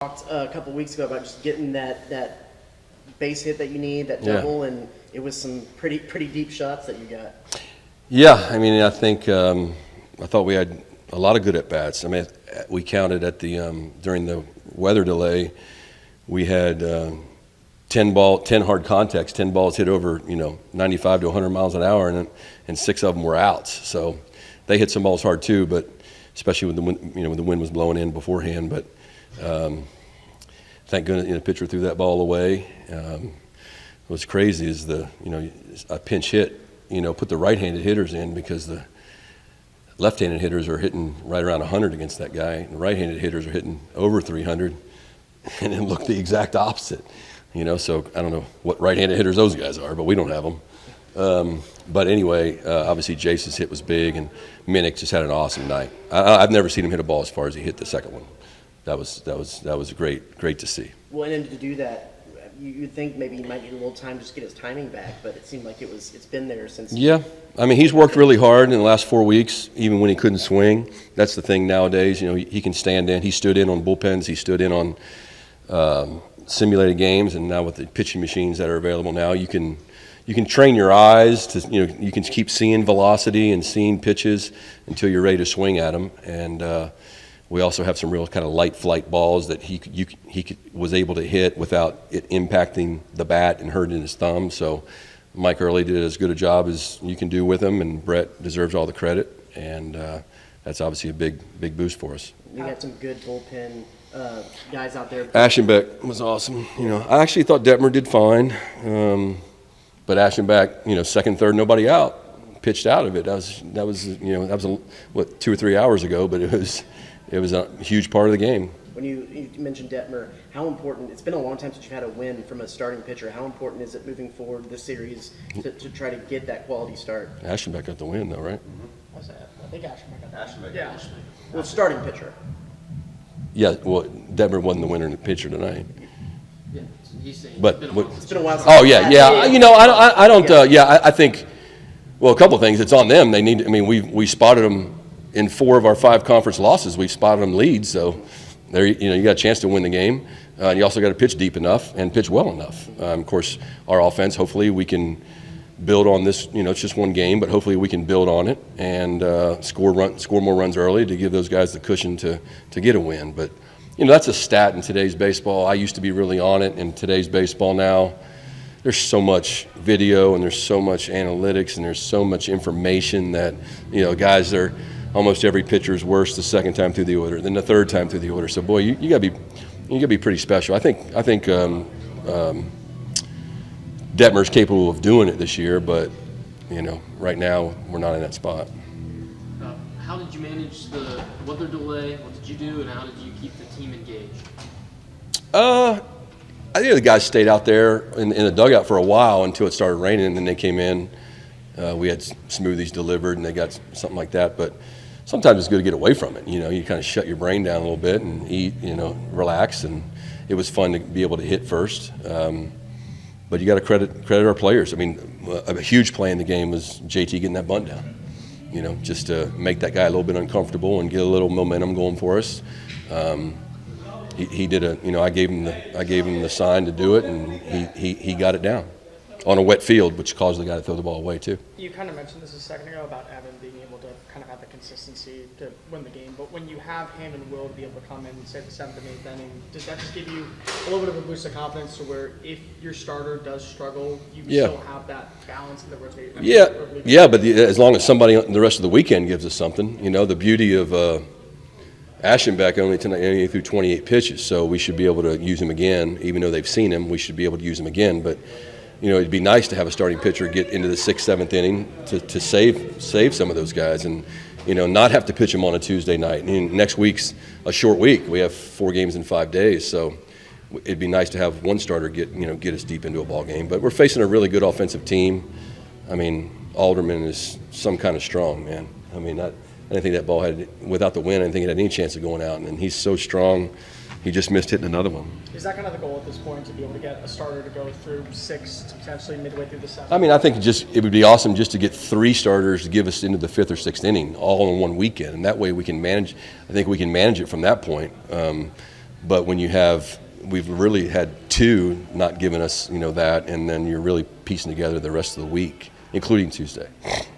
Talked a couple weeks ago about just getting that base hit that you need, that double, and it was some pretty deep shots that you got. Yeah, I mean, I think I thought we had a lot of good at bats. I mean, we counted at the during the weather delay, we had 10 hard contacts, 10 balls hit over 95 to 100 miles an hour, and 6 of them were outs. So they hit some balls hard too, but especially when the wind, when the wind was blowing in beforehand. But thank goodness the pitcher threw that ball away. What's crazy is a pinch hit, put the right-handed hitters in, because the left-handed hitters are hitting right around 100 against that guy, and the right-handed hitters are hitting over 300, and it looked the exact opposite. So I don't know what right-handed hitters those guys are, but we don't have them. But anyway, obviously Jace's hit was big, and Minnick just had an awesome night. I've never seen him hit a ball as far as he hit the second one. That was great to see. Well, and to do that, you'd think maybe he might need a little time just to get his timing back, but it seemed like it's been there since. Yeah, I mean, he's worked really hard in the last 4 weeks, even when he couldn't swing. That's the thing nowadays. He can stand in. He stood in on bullpens. He stood in on simulated games, and now with the pitching machines that are available now, you can train your eyes to you can keep seeing velocity and seeing pitches until you're ready to swing at them. And we also have some real kind of light flight balls that he was able to hit without it impacting the bat and hurting his thumb. So Mike Early did as good a job as you can do with him, and Brett deserves all the credit. And that's obviously a big boost for us. You got some good bullpen guys out there. Aschenbeck was awesome. I actually thought Detmer did fine, but Aschenbeck, second, third, nobody out, pitched out of it. That was 2 or 3 hours ago, but it was a huge part of the game. When you mentioned Detmer, how important, it's been a long time since you've had a win from a starting pitcher. How important is it moving forward this series to try to get that quality start? Aschenbeck got the win, though, right? Mm-hmm. I think Aschenbeck got the win. Yeah. Well, starting pitcher. Yeah, well, Detmer wasn't the winner in the pitcher tonight. Yeah, he's saying It's been a while since. Oh, yeah. I don't, I think, well, a couple of things. It's on them. They need, we spotted them in 4 of our 5 conference losses. We spotted them leads, so there, you got a chance to win the game. And you also got to pitch deep enough and pitch well enough. Of course, our offense, hopefully we can build on this. It's just one game, but hopefully we can build on it and score more runs early to give those guys the cushion to get a win. But that's a stat in today's baseball. I used to be really on it. In today's baseball now, there's so much video and there's so much analytics and there's so much information that guys are. Almost every pitcher is worse the second time through the order than the third time through the order. So boy, you got to be pretty special. I think Detmer's capable of doing it this year, but right now we're not in that spot. How did you manage the weather delay? What did you do, and how did you keep the team engaged? I think the guys stayed out there in the dugout for a while until it started raining, and then they came in. We had smoothies delivered, and they got something like that, but. Sometimes it's good to get away from it. You kind of shut your brain down a little bit and eat, relax. And it was fun to be able to hit first. But you got to credit our players. A huge play in the game was JT getting that bunt down. Just to make that guy a little bit uncomfortable and get a little momentum going for us. He did I gave him the sign to do it, and he got it down on a wet field, which caused the guy to throw the ball away too. You kind of mentioned this a second ago about Evan being able to kind of have the consistency to win the game, but when you have him and Will to be able to come in and say the 7th and 8th inning, does that just give you a little bit of a boost of confidence to where if your starter does struggle, you still have that balance in the rotation? Yeah, but as long as somebody the rest of the weekend gives us something, the beauty of Aschenbeck only threw 28 pitches, so we should be able to use him again. Even though they've seen him, we should be able to use him again, but it'd be nice to have a starting pitcher get into the 6th, 7th inning to save some of those guys and, not have to pitch them on a Tuesday night. Next week's a short week. We have 4 games in 5 days, so it'd be nice to have one starter get us deep into a ball game. But we're facing a really good offensive team. Alderman is some kind of strong, man. I didn't think that ball without the win, I didn't think it had any chance of going out. And he's so strong. He just missed hitting another one. Is that kind of the goal at this point, to be able to get a starter to go through 6 to potentially midway through the 7th? I think it would be awesome just to get 3 starters to give us into the 5th or 6th inning all in one weekend, and that way we can manage. I think we can manage it from that point. But when we've really had 2 not giving us, that, and then you're really piecing together the rest of the week, including Tuesday.